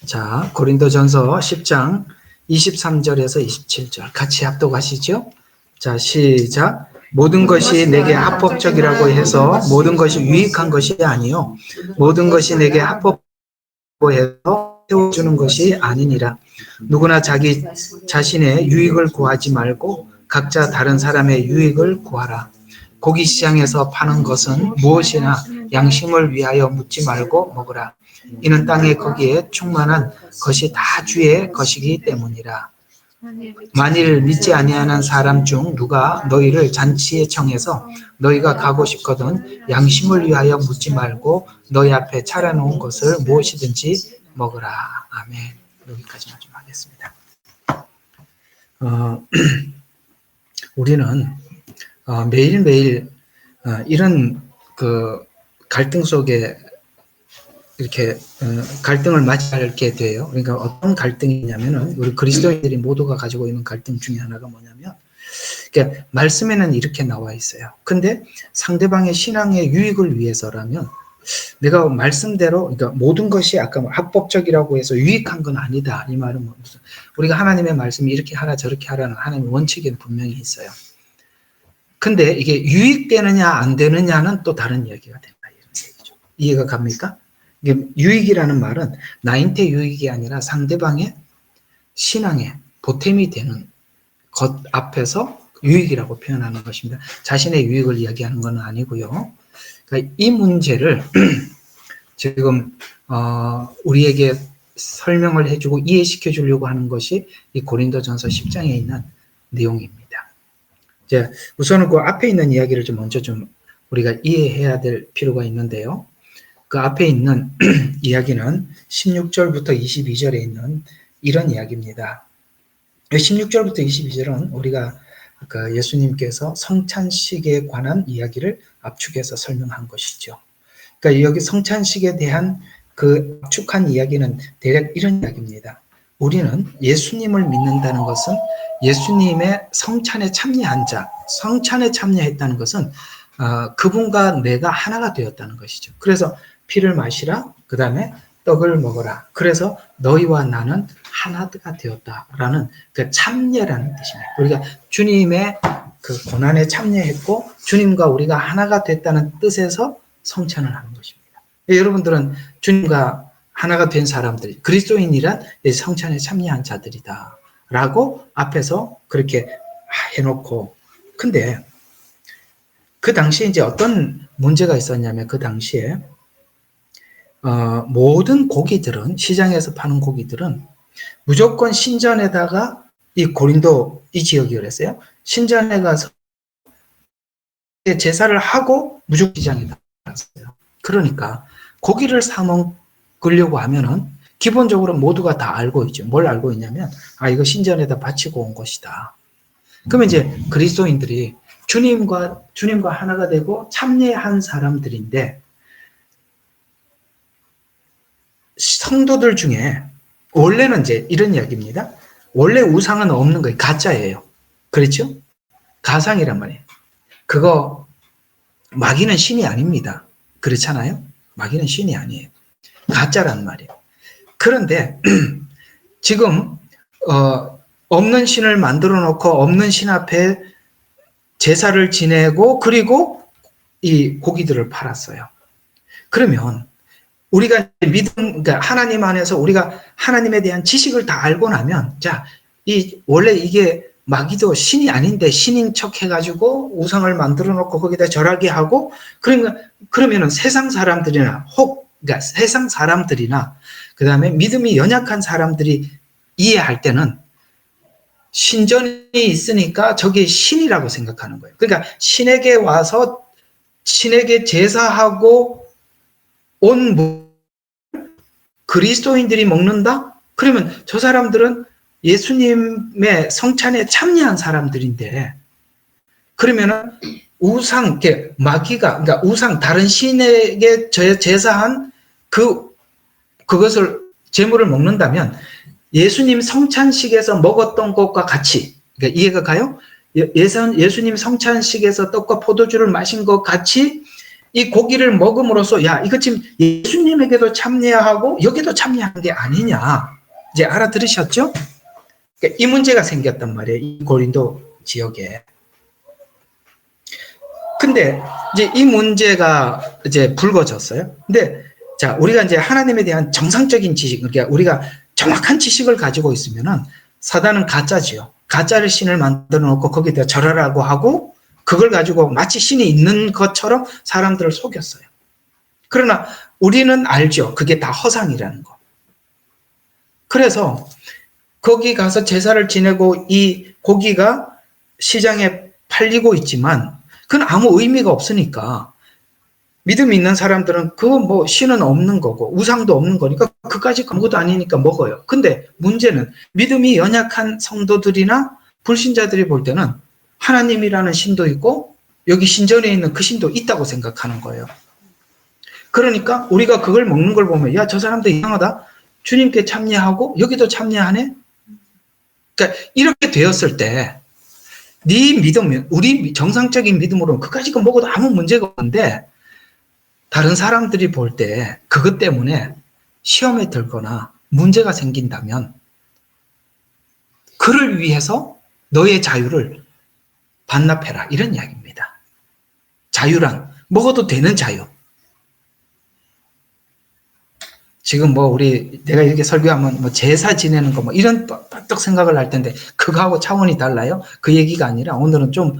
자, 고린도전서 10장 23절에서 27절 같이 합독하시죠. 자, 시작. 모든 것이 내게 합법적이라고 해서 모든 것이 유익한 것이 아니요 모든 것이 내게 합법적이라고 해서 세워주는 것이 아니니라. 누구나 자기 자신의 유익을 구하지 말고 각자 다른 사람의 유익을 구하라. 고기 시장에서 파는 것은 무엇이나 양심을 위하여 묻지 말고 먹으라. 이는 땅에 거기에 충만한 것이 다 주의 것이기 때문이라. 만일 믿지 아니하는 사람 중 누가 너희를 잔치에 청해서 너희가 가고 싶거든 양심을 위하여 묻지 말고 너희 앞에 차려놓은 것을 무엇이든지 먹으라. 아멘. 여기까지만 좀 하겠습니다. 우리는 매일매일 이런 그 갈등 속에 이렇게 갈등을 맞이하게 돼요. 그러니까 어떤 갈등이냐면은 우리 그리스도인들이 모두가 가지고 있는 갈등 중에 하나가 뭐냐면, 그러니까 말씀에는 이렇게 나와 있어요. 근데 상대방의 신앙의 유익을 위해서라면 내가 말씀대로, 그러니까 모든 것이 아까 합법적이라고 해서 유익한 건 아니다. 이 말은 무슨 우리가 하나님의 말씀이 이렇게 하라 저렇게 하라는 하나님의 원칙이 분명히 있어요. 근데 이게 유익되느냐 안 되느냐는 또 다른 이야기가 된다. 이런 얘기죠. 이해가 갑니까? 이게 유익이라는 말은 나한테 유익이 아니라 상대방의 신앙에 보탬이 되는 것 앞에서 유익이라고 표현하는 것입니다. 자신의 유익을 이야기하는 건 아니고요. 그러니까 이 문제를 지금 우리에게 설명을 해주고 이해시켜 주려고 하는 것이 이 고린도전서 10장에 있는 내용입니다. 이제 우선은 그 앞에 있는 이야기를 좀 먼저 좀 우리가 이해해야 될 필요가 있는데요. 그 앞에 있는 이야기는 16절부터 22절에 있는 이런 이야기입니다. 16절부터 22절은 우리가 그 예수님께서 성찬식에 관한 이야기를 압축해서 설명한 것이죠. 그러니까 여기 성찬식에 대한 그 압축한 이야기는 대략 이런 이야기입니다. 우리는 예수님을 믿는다는 것은 예수님의 성찬에 참여한 자, 성찬에 참여했다는 것은 그분과 내가 하나가 되었다는 것이죠. 그래서 피를 마시라, 그 다음에 떡을 먹어라. 그래서 너희와 나는 하나가 되었다라는 그 참여라는 뜻입니다. 우리가 주님의 그 고난에 참여했고 주님과 우리가 하나가 됐다는 뜻에서 성찬을 하는 것입니다. 여러분들은 주님과 하나가 된 사람들, 그리스도인이란 성찬에 참여한 자들이다 라고 앞에서 그렇게 해놓고, 근데 그 당시에 이제 어떤 문제가 있었냐면, 그 당시에 모든 고기들은, 시장에서 파는 고기들은 무조건 신전에다가, 이 고린도 이 지역이 그랬어요. 신전에 가서 제사를 하고 무조건 시장에 나갔어요. 그러니까 고기를 사 먹으려고 하면은 기본적으로 모두가 다 알고 있죠. 뭘 알고 있냐면, 이거 신전에다 바치고 온 것이다. 그러면 이제 그리스도인들이 주님과 하나가 되고 참여한 사람들인데, 성도들 중에 원래는 이제 이런 이야기입니다. 원래 우상은 없는 거예요. 가짜예요. 그렇죠? 가상이란 말이에요. 그거 마귀는 신이 아닙니다. 그렇잖아요? 마귀는 신이 아니에요. 가짜란 말이에요. 그런데 지금 없는 신을 만들어 놓고 없는 신 앞에 제사를 지내고 그리고 이 고기들을 팔았어요. 그러면 우리가 그러니까 하나님 안에서 우리가 하나님에 대한 지식을 다 알고 나면, 자, 원래 이게 마귀도 신이 아닌데 신인 척 해가지고 우상을 만들어 놓고 거기다 절하게 하고, 그러면은 세상 사람들이나 그러니까 세상 사람들이나 그 다음에 믿음이 연약한 사람들이 이해할 때는 신전이 있으니까 저게 신이라고 생각하는 거예요. 그러니까 신에게 와서 신에게 제사하고 온 그리스도인들이 먹는다? 그러면 저 사람들은 예수님의 성찬에 참여한 사람들인데, 그러면은 우상, 마귀가, 그러니까 우상, 다른 신에게 제사한 그것을, 제물을 먹는다면 예수님 성찬식에서 먹었던 것과 같이, 그러니까 이해가 가요? 예수님 성찬식에서 떡과 포도주를 마신 것 같이 이 고기를 먹음으로써 야 이거 지금 예수님에게도 참여하고 여기도 참여한 게 아니냐 이제 알아들으셨죠? 그러니까 이 문제가 생겼단 말이에요. 이 고린도 지역에. 근데 이제 이 문제가 이제 불거졌어요. 근데 자 우리가 이제 하나님에 대한 정상적인 지식, 그러니까 우리가 정확한 지식을 가지고 있으면은 사단은 가짜지요. 가짜를 신을 만들어 놓고 거기다 절하라고 하고 그걸 가지고 마치 신이 있는 것처럼 사람들을 속였어요. 그러나 우리는 알죠. 그게 다 허상이라는 거. 그래서 거기 가서 제사를 지내고 이 고기가 시장에 팔리고 있지만 그건 아무 의미가 없으니까 믿음 있는 사람들은 그거 뭐 신은 없는 거고 우상도 없는 거니까 그까지 아무것도 아니니까 먹어요. 근데 문제는 믿음이 연약한 성도들이나 불신자들이 볼 때는 하나님이라는 신도 있고 여기 신전에 있는 그 신도 있다고 생각하는 거예요. 그러니까 우리가 그걸 먹는 걸 보면 야, 저 사람도 이상하다. 주님께 참여하고 여기도 참여하네. 그러니까 이렇게 되었을 때 네 믿음, 우리 정상적인 믿음으로는 그까지 거 먹어도 아무 문제가 없는데 다른 사람들이 볼 때 그것 때문에 시험에 들거나 문제가 생긴다면 그를 위해서 너의 자유를 반납해라 이런 이야기입니다. 자유란 먹어도 되는 자유. 지금 뭐 내가 이렇게 설교하면 뭐 제사 지내는 거 뭐 이런 빡빡 생각을 할 텐데 그거하고 차원이 달라요. 그 얘기가 아니라 오늘은 좀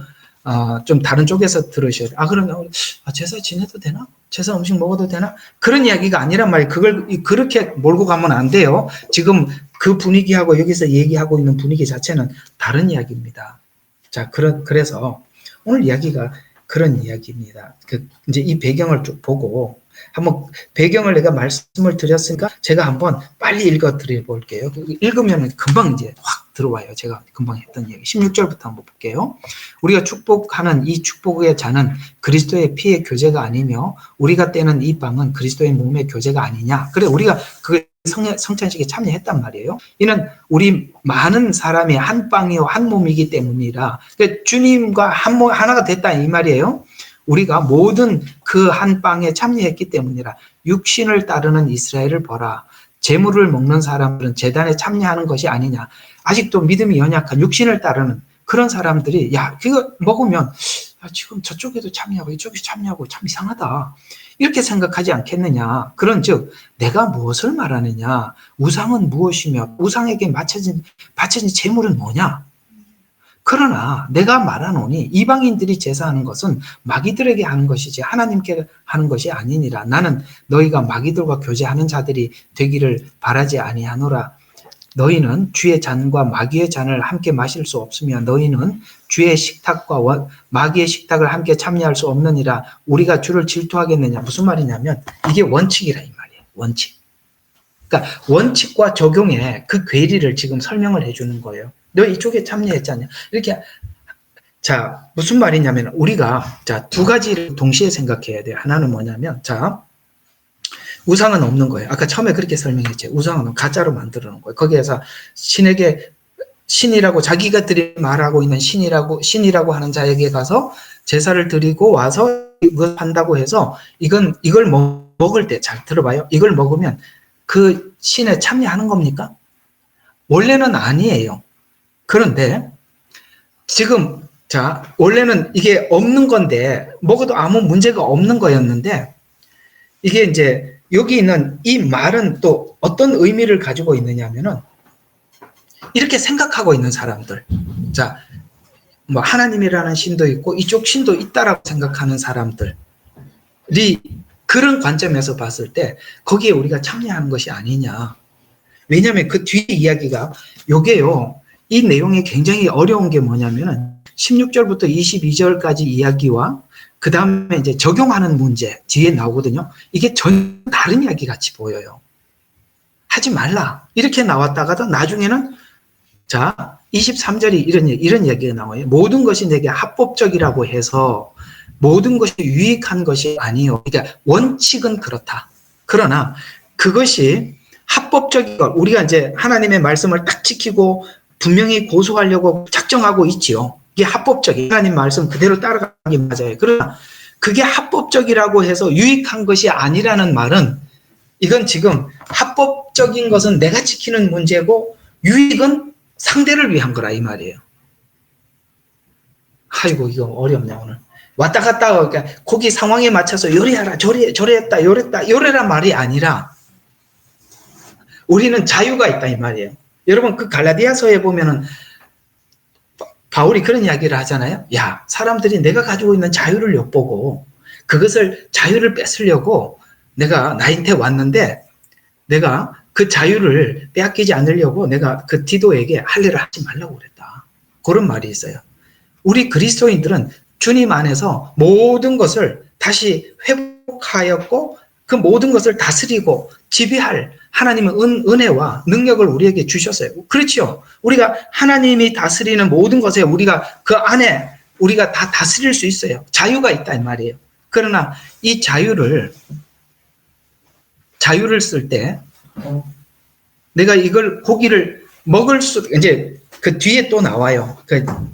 다른 쪽에서 들으셔야 돼요. 그러면 제사 지내도 되나? 제사 음식 먹어도 되나? 그런 이야기가 아니란 말이에요. 그걸 그렇게 몰고 가면 안 돼요. 지금 그 분위기하고 여기서 얘기하고 있는 분위기 자체는 다른 이야기입니다. 자, 그래서 오늘 이야기가 그런 이야기입니다. 이제 이 배경을 쭉 보고 한번 배경을 내가 말씀을 드렸으니까 제가 한번 빨리 읽어 드려 볼게요. 읽으면 금방 이제 확 들어와요. 제가 금방 했던 얘기. 16절부터 한번 볼게요. 우리가 축복하는 이 축복의 잔은 그리스도의 피의 교제가 아니며 우리가 떼는 이 빵은 그리스도의 몸의 교제가 아니냐. 그래 우리가 그 성찬식에 참여했단 말이에요. 이는 우리 많은 사람이 한 빵이요 한 몸이기 때문이라. 그러니까 주님과 하나가 됐다 이 말이에요. 우리가 모든 그 한 빵에 참여했기 때문이라. 육신을 따르는 이스라엘을 보라. 제물을 먹는 사람들은 제단에 참여하는 것이 아니냐. 아직도 믿음이 연약한 육신을 따르는 그런 사람들이 야 그거 먹으면 지금 저쪽에도 참여하고 이쪽에도 참여하고 참 이상하다. 이렇게 생각하지 않겠느냐. 그런즉 내가 무엇을 말하느냐. 우상은 무엇이며 우상에게 바쳐진 제물은 뭐냐. 그러나 내가 말하노니 이방인들이 제사하는 것은 마귀들에게 하는 것이지 하나님께 하는 것이 아니니라. 나는 너희가 마귀들과 교제하는 자들이 되기를 바라지 아니하노라. 너희는 주의 잔과 마귀의 잔을 함께 마실 수 없으며 너희는 주의 식탁과 마귀의 식탁을 함께 참여할 수 없느니라. 우리가 주를 질투하겠느냐. 무슨 말이냐면 이게 원칙이라 이 말이에요. 원칙. 그러니까 원칙과 적용의 그 괴리를 지금 설명을 해주는 거예요. 너 이쪽에 참여했지 않냐? 이렇게. 자, 무슨 말이냐면 우리가 두 가지를 동시에 생각해야 돼요. 하나는 뭐냐면 우상은 없는 거예요. 아까 처음에 그렇게 설명했죠. 우상은 가짜로 만들어 놓은 거예요. 거기에서 신에게 신이라고 자기가들이 말하고 있는 신이라고 하는 자에게 가서 제사를 드리고 와서 이걸 한다고 해서 이걸 먹을 때 잘 들어봐요. 이걸 먹으면 그 신에 참여하는 겁니까? 원래는 아니에요. 그런데 지금 원래는 이게 없는 건데 먹어도 아무 문제가 없는 거였는데 이게 이제 여기 있는 이 말은 또 어떤 의미를 가지고 있느냐면은 이렇게 생각하고 있는 사람들. 뭐 하나님이라는 신도 있고 이쪽 신도 있다라고 생각하는 사람들이 그런 관점에서 봤을 때 거기에 우리가 참여하는 것이 아니냐. 왜냐하면 그 뒤에 이야기가 요게요. 이 내용이 굉장히 어려운 게 뭐냐면은 16절부터 22절까지 이야기와 그 다음에 이제 적용하는 문제 뒤에 나오거든요. 이게 전혀 다른 이야기 같이 보여요. 하지 말라. 이렇게 나왔다가도 나중에는 23절이 이런 이야기가 나와요. 모든 것이 내게 합법적이라고 해서 모든 것이 유익한 것이 아니요. 그러니까 원칙은 그렇다. 그러나 그것이 합법적인 것, 우리가 이제 하나님의 말씀을 딱 지키고 분명히 고소하려고 작정하고 있지요. 이게 합법적인 하나님 말씀 그대로 따라가는 게 맞아요. 그러나 그게 합법적이라고 해서 유익한 것이 아니라는 말은 이건 지금 합법적인 것은 내가 지키는 문제고 유익은 상대를 위한 거라 이 말이에요. 아이고 이거 어렵네 오늘. 왔다 갔다 그러니까 거기 상황에 맞춰서 요리하라 저래했다 요래란 말이 아니라 우리는 자유가 있다 이 말이에요. 여러분 그 갈라디아서에 보면은 바울이 그런 이야기를 하잖아요. 야 사람들이 내가 가지고 있는 자유를 엿보고 그것을 자유를 뺏으려고 내가 나한테 왔는데 내가 그 자유를 빼앗기지 않으려고 내가 그 디도에게 할례를 하지 말라고 그랬다. 그런 말이 있어요. 우리 그리스도인들은 주님 안에서 모든 것을 다시 회복하였고 그 모든 것을 다스리고 지배할 하나님의 은혜와 능력을 우리에게 주셨어요. 그렇죠. 우리가 하나님이 다스리는 모든 것에 우리가 그 안에 우리가 다 다스릴 수 있어요. 자유가 있다 이 말이에요. 그러나 이 자유를 쓸 때 내가 이걸 고기를 먹을 수 이제 그 뒤에 또 나와요.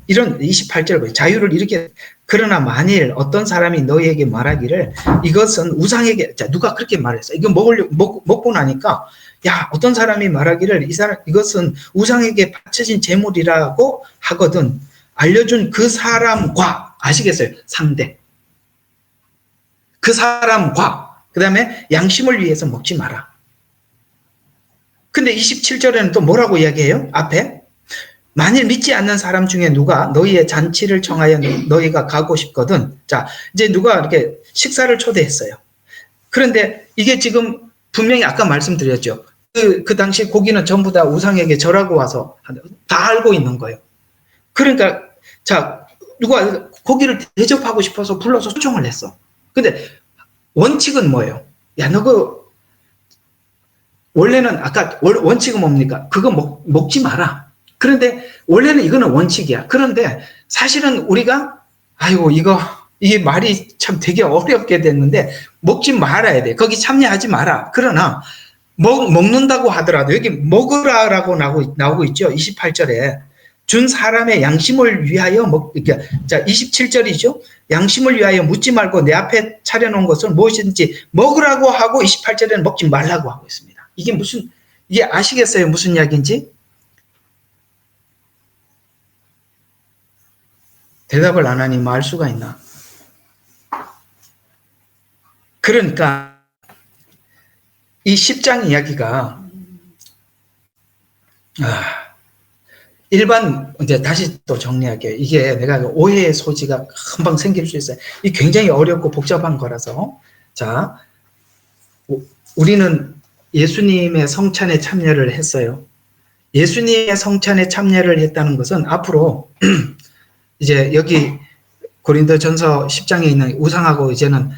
이런 28절 자유를 이렇게 그러나 만일 어떤 사람이 너희에게 말하기를 이것은 우상에게 자 누가 그렇게 말했어. 이거 먹고 나니까 야 어떤 사람이 말하기를 이것은 우상에게 바쳐진 제물이라고 하거든 알려준 그 사람과 아시겠어요? 상대 그 사람과 그 다음에 양심을 위해서 먹지 마라. 근데 27절에는 또 뭐라고 이야기해요? 앞에 만일 믿지 않는 사람 중에 누가 너희의 잔치를 청하여 너희가 가고 싶거든. 자, 이제 누가 이렇게 식사를 초대했어요. 그런데 이게 지금 분명히 아까 말씀드렸죠. 그 당시 고기는 전부 다 우상에게 절하고 와서 다 알고 있는 거예요. 그러니까 자, 누가 고기를 대접하고 싶어서 불러서 초청을 했어. 근데 원칙은 뭐예요? 야, 너 원래는 아까 원칙은 뭡니까? 그거 먹지 마라. 그런데 원래는 이거는 원칙이야. 그런데 사실은 우리가 아이고 이게 말이 참 되게 어렵게 됐는데 먹지 말아야 돼. 거기 참여하지 마라. 그러나 먹는다고 하더라도 여기 먹으라라고 나오고 있죠. 28절에 준 사람의 양심을 위하여 자 27절이죠. 양심을 위하여 묻지 말고 내 앞에 차려놓은 것을 무엇인지 먹으라고 하고 28절에는 먹지 말라고 하고 있습니다. 이게 아시겠어요? 무슨 이야기인지? 대답을 안 하니 알 수가 있나? 그러니까 이 10장 이야기가 일반 이제 다시 또 정리할게요. 이게 내가 오해의 소지가 금방 생길 수 있어요. 이게 굉장히 어렵고 복잡한 거라서 자 우리는 예수님의 성찬에 참여를 했어요. 예수님의 성찬에 참여를 했다는 것은 앞으로 이제 여기 고린도전서 10장에 있는 우상하고 이제는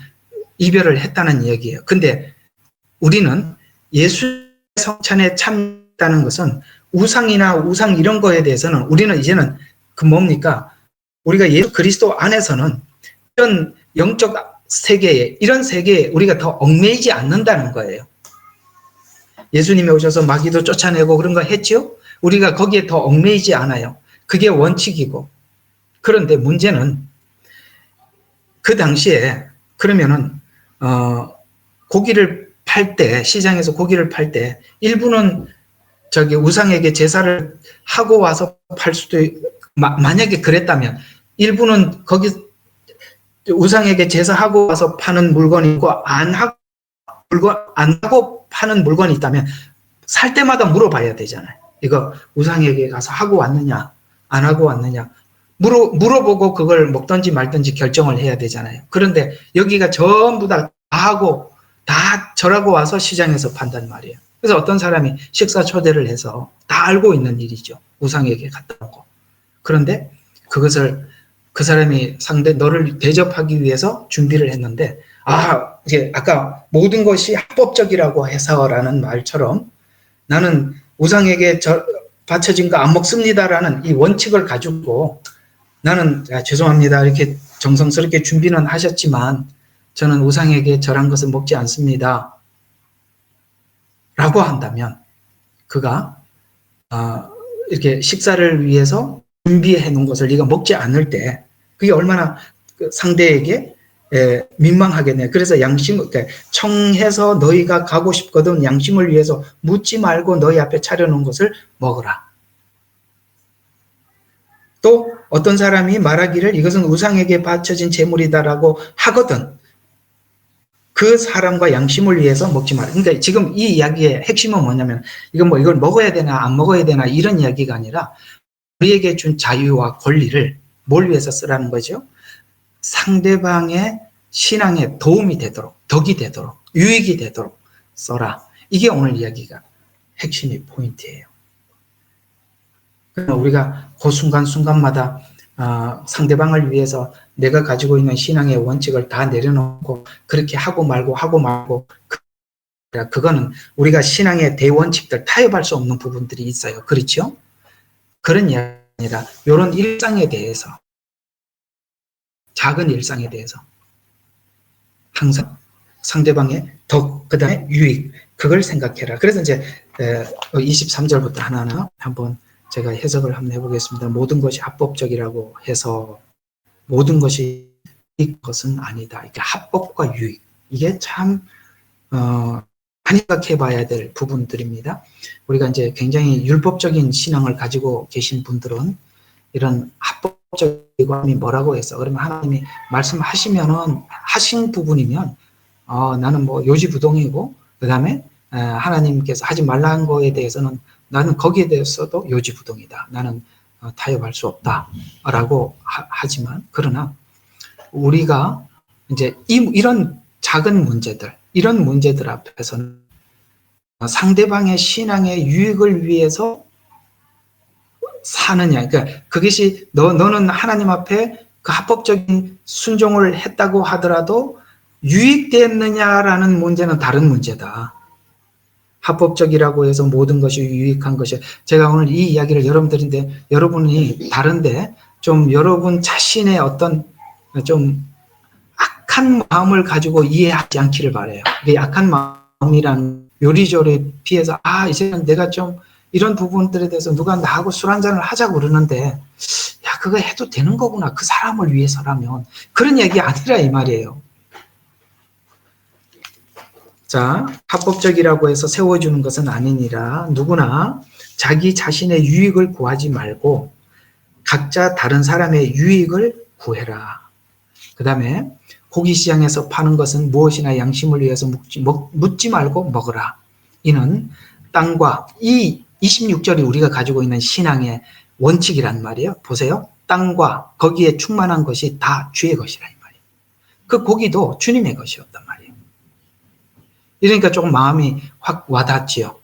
이별을 했다는 얘기예요. 근데 우리는 예수의 성찬에 참여했다는 것은 우상이나 우상 이런 거에 대해서는 우리는 이제는 그 뭡니까? 우리가 예수 그리스도 안에서는 이런 영적 세계에 이런 세계에 우리가 더 얽매이지 않는다는 거예요. 예수님이 오셔서 마귀도 쫓아내고 그런 거 했죠? 우리가 거기에 더 얽매이지 않아요. 그게 원칙이고. 그런데 문제는 그 당시에 그러면은 고기를 팔 때 시장에서 고기를 팔 때 일부는 저기 우상에게 제사를 하고 와서 팔 수도 만약에 그랬다면 일부는 거기 우상에게 제사하고 와서 파는 물건이 있고 안 하고 파는 물건이 있다면 살 때마다 물어봐야 되잖아요. 이거 우상에게 가서 하고 왔느냐 안 하고 왔느냐 물어보고 그걸 먹든지 말든지 결정을 해야 되잖아요. 그런데 여기가 전부 다 하고 다 절하고 와서 시장에서 판단 말이에요. 그래서 어떤 사람이 식사 초대를 해서 다 알고 있는 일이죠. 우상에게 갖다 놓고. 그런데 그것을 그 사람이 너를 대접하기 위해서 준비를 했는데 이게 아까 모든 것이 합법적이라고 해서라는 말처럼 나는 우상에게 바쳐진 거 안 먹습니다라는 이 원칙을 가지고 나는 죄송합니다 이렇게 정성스럽게 준비는 하셨지만 저는 우상에게 절한 것을 먹지 않습니다 라고 한다면 그가 이렇게 식사를 위해서 준비해 놓은 것을 네가 먹지 않을 때 그게 얼마나 상대에게 민망하겠네. 그래서 양심, 그러니까 청해서 너희가 가고 싶거든 양심을 위해서 묻지 말고 너희 앞에 차려놓은 것을 먹어라. 또 어떤 사람이 말하기를 이것은 우상에게 바쳐진 제물이다라고 하거든 그 사람과 양심을 위해서 먹지 마라. 그러니까 지금 이 이야기의 핵심은 뭐냐면 이건 뭐 이걸 먹어야 되나 안 먹어야 되나 이런 이야기가 아니라 우리에게 준 자유와 권리를 뭘 위해서 쓰라는 거죠? 상대방의 신앙에 도움이 되도록, 덕이 되도록, 유익이 되도록 써라. 이게 오늘 이야기가 핵심의 포인트예요. 그러나 우리가 그 순간순간마다 상대방을 위해서 내가 가지고 있는 신앙의 원칙을 다 내려놓고 그렇게 하고 말고 그거는 우리가 신앙의 대원칙들 타협할 수 없는 부분들이 있어요. 그렇죠? 그런 이야기가 아니라 이런 일상에 대해서 작은 일상에 대해서 항상 상대방의 덕, 그 다음에 유익 그걸 생각해라. 그래서 이제 23절부터 하나하나 한번 제가 해석을 한번 해보겠습니다. 모든 것이 합법적이라고 해서 모든 것이 것은 아니다. 이게 합법과 유익 이게 참 많이 생각해봐야 될 부분들입니다. 우리가 이제 굉장히 율법적인 신앙을 가지고 계신 분들은 이런 합법적이고 뭐라고 해서 그러면 하나님이 말씀하시면은 하신 부분이면 나는 뭐 요지부동이고 그 다음에 하나님께서 하지 말라는 거에 대해서는 나는 거기에 대해서도 요지부동이다. 나는 타협할 수 없다라고 하지만 그러나 우리가 이제 이런 작은 문제들 이런 문제들 앞에서는 상대방의 신앙의 유익을 위해서 사느냐. 그러니까 그것이 너는 하나님 앞에 그 합법적인 순종을 했다고 하더라도 유익됐느냐라는 문제는 다른 문제다. 합법적이라고 해서 모든 것이 유익한 것이 제가 오늘 이 이야기를 여러분들인데 여러분이 다른데 좀 여러분 자신의 어떤 좀 악한 마음을 가지고 이해하지 않기를 바라요. 이 악한 마음이란 요리조리 피해서 이제는 내가 좀 이런 부분들에 대해서 누가 나하고 술 한잔을 하자고 그러는데 야 그거 해도 되는 거구나. 그 사람을 위해서라면 그런 얘기 아니라 이 말이에요. 자, 합법적이라고 해서 세워주는 것은 아니니라 누구나 자기 자신의 유익을 구하지 말고 각자 다른 사람의 유익을 구해라. 그 다음에 고기시장에서 파는 것은 무엇이나 양심을 위해서 묻지 말고 먹어라. 이는 땅과 이 26절이 우리가 가지고 있는 신앙의 원칙이란 말이에요. 보세요. 땅과 거기에 충만한 것이 다 주의 것이라 이 말이에요. 그 고기도 주님의 것이었단 말이에요. 이러니까 조금 마음이 확 와닿지요.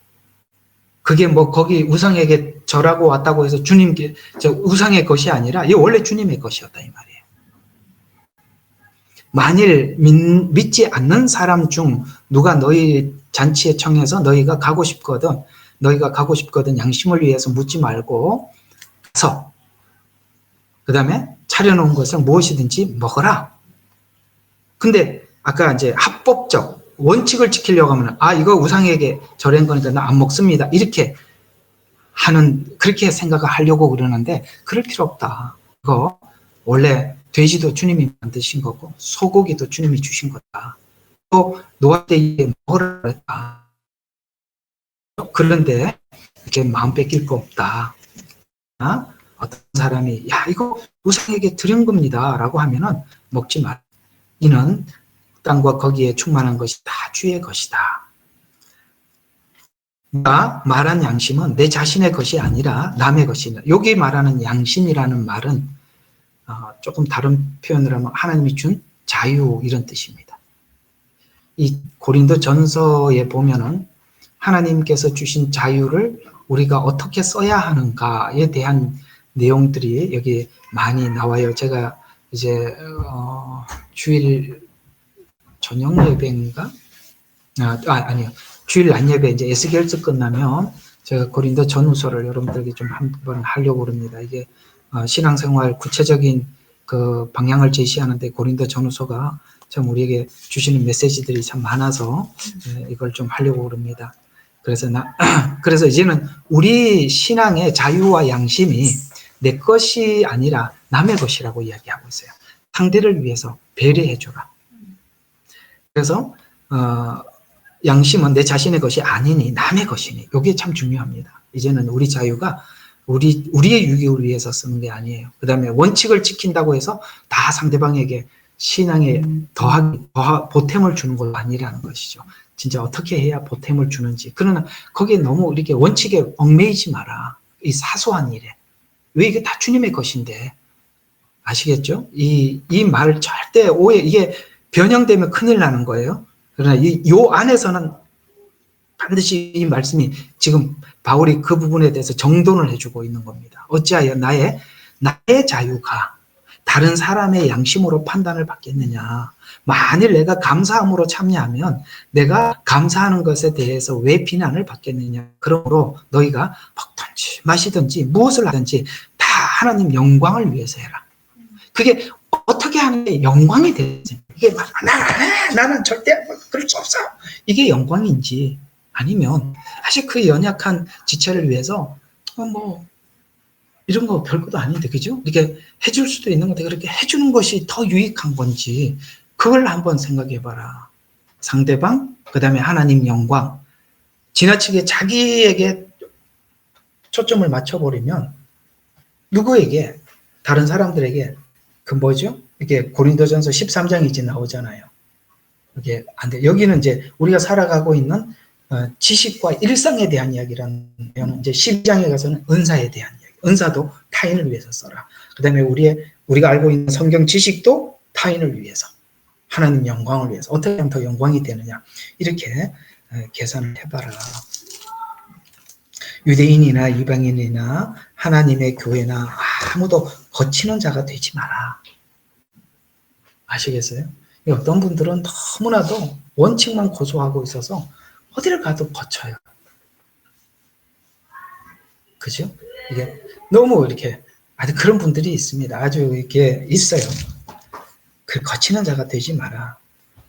그게 뭐 거기 우상에게 절하고 왔다고 해서 주님께 우상의 것이 아니라 이게 원래 주님의 것이었다 이 말이에요. 만일 믿지 않는 사람 중 누가 너희 잔치에 청해서 너희가 가고 싶거든 양심을 위해서 묻지 말고 가서 그 다음에 차려놓은 것을 무엇이든지 먹어라. 근데 아까 이제 합법적 원칙을 지키려고 하면 이거 우상에게 절한 거니까 나 안 먹습니다. 이렇게 그렇게 생각을 하려고 그러는데 그럴 필요 없다. 그거 원래 돼지도 주님이 만드신 거고 소고기도 주님이 주신 거다. 또 노아 때 이게 먹으라 그랬다. 그런데 이렇게 마음 뺏길 거 없다. 어떤 사람이 이거 우상에게 드린 겁니다 라고 하면은 먹지 마. 이는 땅과 거기에 충만한 것이 다 주의 것이다. 내가 말한 양심은 내 자신의 것이 아니라 남의 것이다. 여기 말하는 양심이라는 말은 조금 다른 표현을 하면 하나님이 준 자유 이런 뜻입니다. 이 고린도 전서에 보면은 하나님께서 주신 자유를 우리가 어떻게 써야 하는가에 대한 내용들이 여기 많이 나와요. 제가 이제 주일 저녁 예배인가? 아니요. 주일 낮 예배 이제 에스겔서 끝나면 제가 고린도 전후서를 여러분들에게 좀 한번 하려고 합니다. 이게 신앙생활 구체적인 그 방향을 제시하는데 고린도 전후서가 참 우리에게 주시는 메시지들이 참 많아서 이걸 좀 하려고 합니다. 그래서 이제는 우리 신앙의 자유와 양심이 내 것이 아니라 남의 것이라고 이야기하고 있어요. 상대를 위해서 배려해줘라. 그래서 양심은 내 자신의 것이 아니니 남의 것이니, 이게 참 중요합니다. 이제는 우리 자유가 우리의 유익을 위해서 쓰는 게 아니에요. 그 다음에 원칙을 지킨다고 해서 다 상대방에게 신앙에 보탬을 주는 것 아니라는 것이죠. 진짜 어떻게 해야 보탬을 주는지. 그러나 거기에 너무 이렇게 원칙에 얽매이지 마라. 이 사소한 일에. 왜 이게 다 주님의 것인데. 아시겠죠? 이 말 절대 이게 변형되면 큰일 나는 거예요. 그러나 요 안에서는 반드시 이 말씀이 지금 바울이 그 부분에 대해서 정돈을 해주고 있는 겁니다. 어찌하여 나의 자유가 다른 사람의 양심으로 판단을 받겠느냐. 만일 내가 감사함으로 참여하면 내가 감사하는 것에 대해서 왜 비난을 받겠느냐. 그러므로 너희가 먹든지 마시든지 무엇을 하든지 다 하나님 영광을 위해서 해라. 그게 어떻게 하는 게 영광이 되지? 이게 나는 절대 그럴 수 없어. 이게 영광인지 아니면 사실 그 연약한 지체를 위해서 이런 거 별것도 아닌데, 그죠? 이렇게 해줄 수도 있는 건데 그렇게 해주는 것이 더 유익한 건지 그걸 한번 생각해봐라. 상대방, 그 다음에 하나님 영광. 지나치게 자기에게 초점을 맞춰버리면 누구에게, 다른 사람들에게 이게 고린도전서 13장이 이제 나오잖아요. 이게 안 돼. 여기는 이제 우리가 살아가고 있는 지식과 일상에 대한 이야기라는, 이제 12장에 가서는 은사에 대한 이야기. 은사도 타인을 위해서 써라. 그 다음에 우리가 알고 있는 성경 지식도 타인을 위해서, 하나님 영광을 위해서. 어떻게 하면 더 영광이 되느냐. 이렇게 계산을 해봐라. 유대인이나 이방인이나 하나님의 교회나 아무도 거치는 자가 되지 마라. 아시겠어요? 어떤 분들은 너무나도 원칙만 고수하고 있어서 어디를 가도 거쳐요. 그죠? 이게 너무 이렇게 아주 그런 분들이 있습니다. 아주 이렇게 있어요. 그 거치는 자가 되지 마라.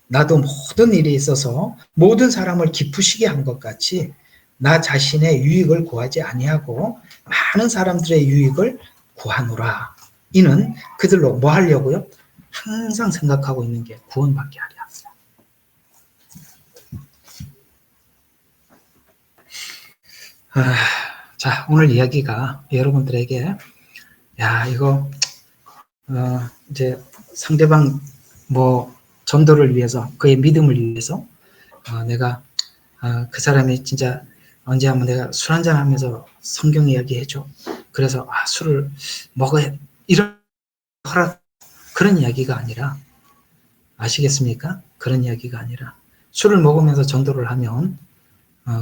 나도 모든 일에 있어서 모든 사람을 기쁘시게 한 것 같이 나 자신의 유익을 구하지 아니하고 많은 사람들의 유익을 구하노라. 이는 그들로 뭐 하려고요? 항상 생각하고 있는 게 구원받게 하려 합니다. 자, 오늘 이야기가 여러분들에게 이거 이제 상대방 전도를 위해서, 그의 믿음을 위해서 내가 그 사람이 진짜 언제 한번 내가 술 한잔 하면서 성경 이야기 해줘. 그래서 술을 먹어야 이런 그런 이야기가 아니라, 아시겠습니까? 그런 이야기가 아니라 술을 먹으면서 전도를 하면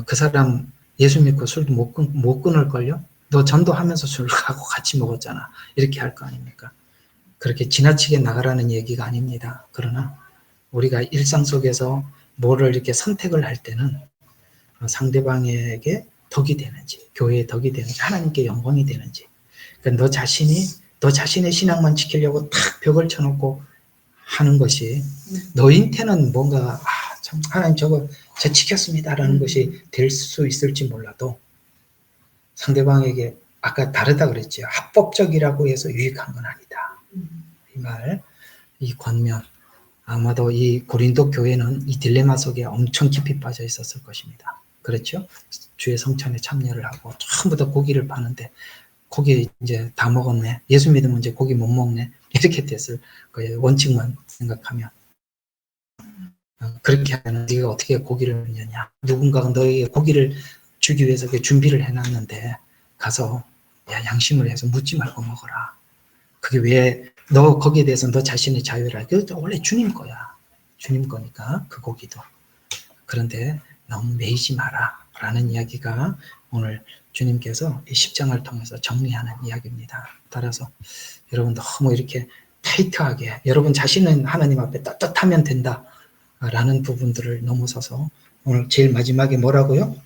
그 사람 예수 믿고 술도 못 끊을걸요? 너 전도하면서 술하고 같이 먹었잖아. 이렇게 할 거 아닙니까? 그렇게 지나치게 나가라는 얘기가 아닙니다. 그러나 우리가 일상 속에서 뭐를 이렇게 선택을 할 때는 상대방에게 덕이 되는지, 교회에 덕이 되는지, 하나님께 영광이 되는지, 그러니까 너 자신의 신앙만 지키려고 탁 벽을 쳐놓고 하는 것이 너한테는 뭔가 참 하나님 저거 저 지켰습니다라는 것이 될 수 있을지 몰라도 상대방에게 아까 다르다 그랬죠. 합법적이라고 해서 유익한 건 아니다. 이 말, 이 권면, 아마도 이 고린도 교회는 이 딜레마 속에 엄청 깊이 빠져 있었을 것입니다. 그렇죠? 주의 성찬에 참여를 하고 전부 다 고기를 파는데 고기 이제 다 먹었네. 예수 믿으면 이제 고기 못 먹네. 이렇게 됐을 거예요. 원칙만 생각하면. 그렇게 하면 네가 어떻게 고기를 먹느냐. 누군가가 너에게 고기를 주기 위해서 준비를 해놨는데 가서 양심을 해서 묻지 말고 먹어라. 그게 왜 너 거기에 대해서 너 자신의 자유라. 그것도 원래 주님 거야. 주님 거니까 그 고기도. 그런데 너무 매이지 마라 라는 이야기가 오늘 주님께서 이 10장을 통해서 정리하는 이야기입니다. 따라서 여러분 너무 이렇게 타이트하게 여러분 자신은 하나님 앞에 떳떳하면 된다 라는 부분들을 넘어서서 오늘 제일 마지막에 뭐라고요?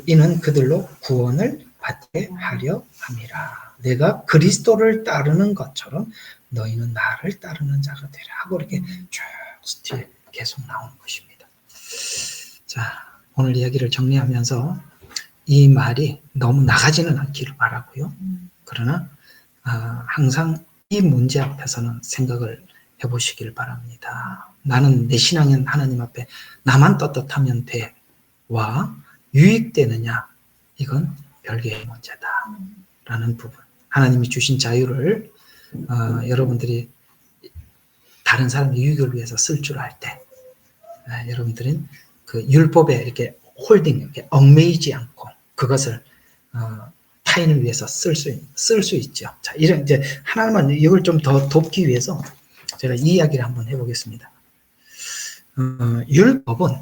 이는 그들로 구원을 받게 하려 함이라. 내가 그리스도를 따르는 것처럼 너희는 나를 따르는 자가 되라 하고 이렇게 쭉 뒤에 계속 나오는 것입니다. 자, 오늘 이야기를 정리하면서 이 말이 너무 나가지는 않기를 바라고요. 그러나 항상 이 문제 앞에서는 생각을 해보시길 바랍니다. 나는 내 신앙은 하나님 앞에 나만 떳떳하면 돼와 유익되느냐, 이건 별개의 문제다 라는 부분. 하나님이 주신 자유를 여러분들이 다른 사람의 유익을 위해서 쓸 줄 알 때, 여러분들은 그 율법에 이렇게 홀딩, 이렇게 얽매이지 않고 그것을 타인을 위해서 쓸 수 있죠. 자, 이런 이제 하나만 이걸 좀 더 돕기 위해서 제가 이 이야기를 한번 해보겠습니다. 율법은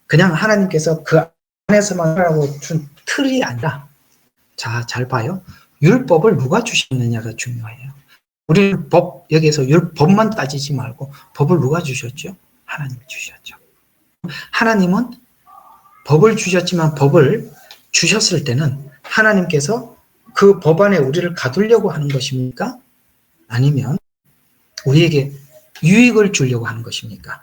그냥 하나님께서 그 안에서만 하라고 준 틀이 아니라, 자, 잘 봐요. 율법을 누가 주셨느냐가 중요해요. 우리는 여기에서 율법만 따지지 말고 법을 누가 주셨죠? 하나님이 주셨죠. 하나님은 법을 주셨지만 법을 주셨을 때는 하나님께서 그 법 안에 우리를 가두려고 하는 것입니까? 아니면 우리에게 유익을 주려고 하는 것입니까?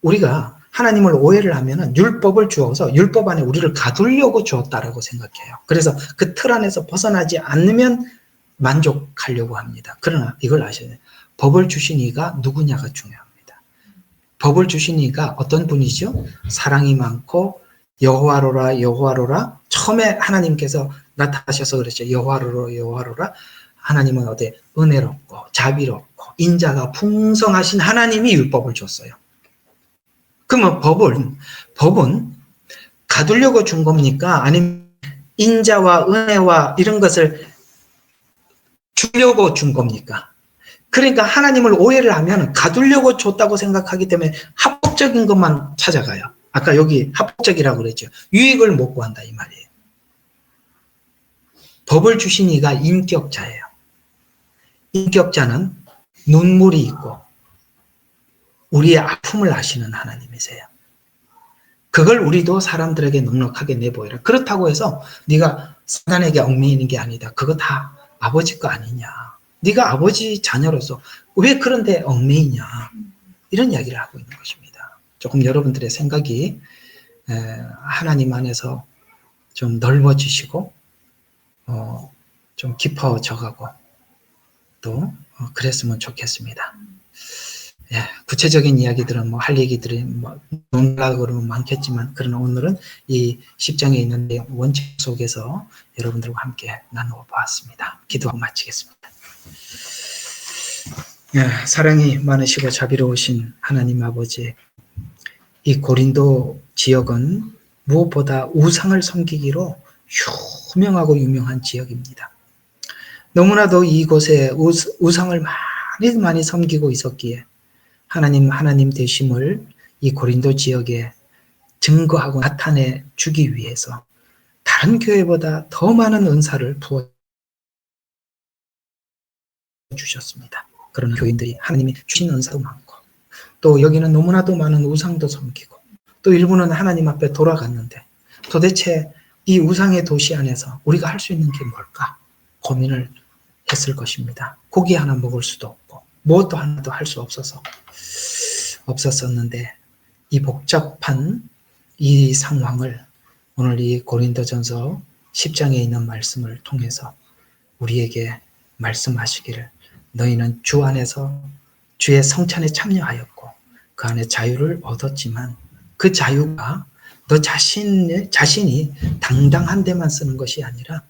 우리가 하나님을 오해를 하면은 율법을 주어서 율법 안에 우리를 가두려고 주었다라고 생각해요. 그래서 그 틀 안에서 벗어나지 않으면 만족하려고 합니다. 그러나 이걸 아셔야 돼요. 법을 주신 이가 누구냐가 중요합니다. 법을 주신 이가 어떤 분이죠? 사랑이 많고 여호와로라 여호와로라. 처음에 하나님께서 나타나셔서 그랬죠. 여호와로라. 하나님은 어디 은혜롭고 자비롭고 인자가 풍성하신 하나님이 율법을 줬어요. 그러면 법은 가두려고 준 겁니까? 아니면 인자와 은혜와 이런 것을 주려고 준 겁니까? 그러니까 하나님을 오해를 하면 가두려고 줬다고 생각하기 때문에 합법적인 것만 찾아가요. 아까 여기 합법적이라고 그랬죠. 유익을 못 구한다 이 말이에요. 법을 주신 이가 인격자예요. 인격자는 눈물이 있고 우리의 아픔을 아시는 하나님이세요. 그걸 우리도 사람들에게 넉넉하게 내보이라. 그렇다고 해서 네가 사단에게 얽매이는 게 아니다. 그거 다 아버지 거 아니냐. 네가 아버지 자녀로서 왜 그런데 얽매이냐. 이런 이야기를 하고 있는 것입니다. 조금 여러분들의 생각이 하나님 안에서 좀 넓어지시고 좀 깊어져가고 또 그랬으면 좋겠습니다. 예, 구체적인 이야기들은 뭐 할 얘기들이 뭐 논라고 그러면 많겠지만, 그러나 오늘은 이 10장에 있는 원칙 속에서 여러분들과 함께 나누어 보았습니다. 기도하고 마치겠습니다. 예, 사랑이 많으시고 자비로우신 하나님 아버지, 이 고린도 지역은 무엇보다 우상을 섬기기로 유명하고 유명한 지역입니다. 너무나도 이곳에 우상을 많이 섬기고 있었기에 하나님 되심을 이 고린도 지역에 증거하고 나타내 주기 위해서 다른 교회보다 더 많은 은사를 부어 주셨습니다. 그러나 교인들이 하나님이 주신 은사도 많고, 또 여기는 너무나도 많은 우상도 섬기고, 또 일부는 하나님 앞에 돌아갔는데 도대체 이 우상의 도시 안에서 우리가 할 수 있는 게 뭘까 고민을 했을 것입니다. 고기 하나 먹을 수도 없고 무엇도 하나도 할 수 없었는데 이 복잡한 이 상황을 오늘 이 고린도전서 10장에 있는 말씀을 통해서 우리에게 말씀하시기를, 너희는 주 안에서 주의 성찬에 참여하였고 그 안에 자유를 얻었지만 그 자유가 너 자신이 당당한 데만 쓰는 것이 아니라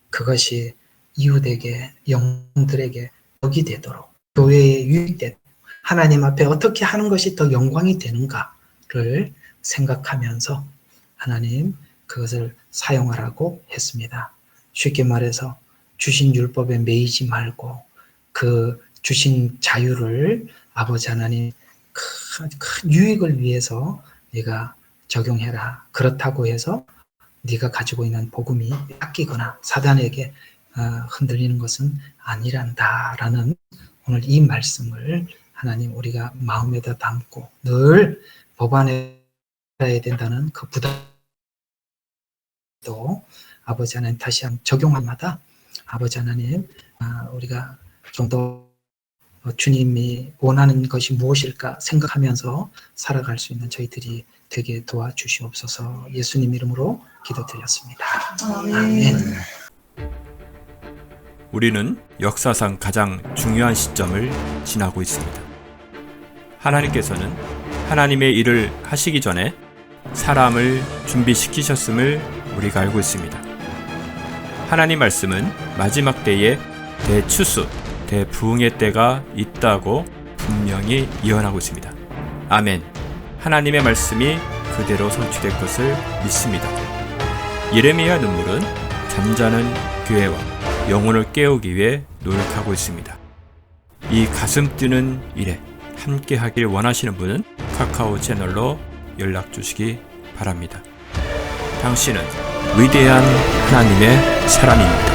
그것이 이웃에게, 영들에게 덕이 되도록, 교회에 유익되도록, 하나님 앞에 어떻게 하는 것이 더 영광이 되는가를 생각하면서 하나님 그것을 사용하라고 했습니다. 쉽게 말해서 주신 율법에 매이지 말고 그 주신 자유를 아버지 하나님 큰 유익을 위해서 네가 적용해라. 그렇다고 해서 네가 가지고 있는 복음이 뺏기거나 사단에게 흔들리는 것은 아니란다라는 오늘 이 말씀을 하나님 우리가 마음에다 담고 늘 법 안에 해야 된다는 그 부담도 아버지 하나님 다시 한번 적용할마다 아버지 하나님 우리가 좀 더 주님이 원하는 것이 무엇일까 생각하면서 살아갈 수 있는 저희들이 되게 도와주시옵소서. 예수님 이름으로 기도드렸습니다. 아멘. 우리는 역사상 가장 중요한 시점을 지나고 있습니다. 하나님께서는 하나님의 일을 하시기 전에 사람을 준비시키셨음을 우리가 알고 있습니다. 하나님 말씀은 마지막 때에 대추수, 대부흥의 때가 있다고 분명히 예언하고 있습니다. 아멘. 하나님의 말씀이 그대로 성취될 것을 믿습니다. 예레미야 눈물은 잠자는 교회와 영혼을 깨우기 위해 노력하고 있습니다. 이 가슴 뛰는 일에 함께 하길 원하시는 분은 카카오 채널로 연락 주시기 바랍니다. 당신은 위대한 하나님의 사람입니다.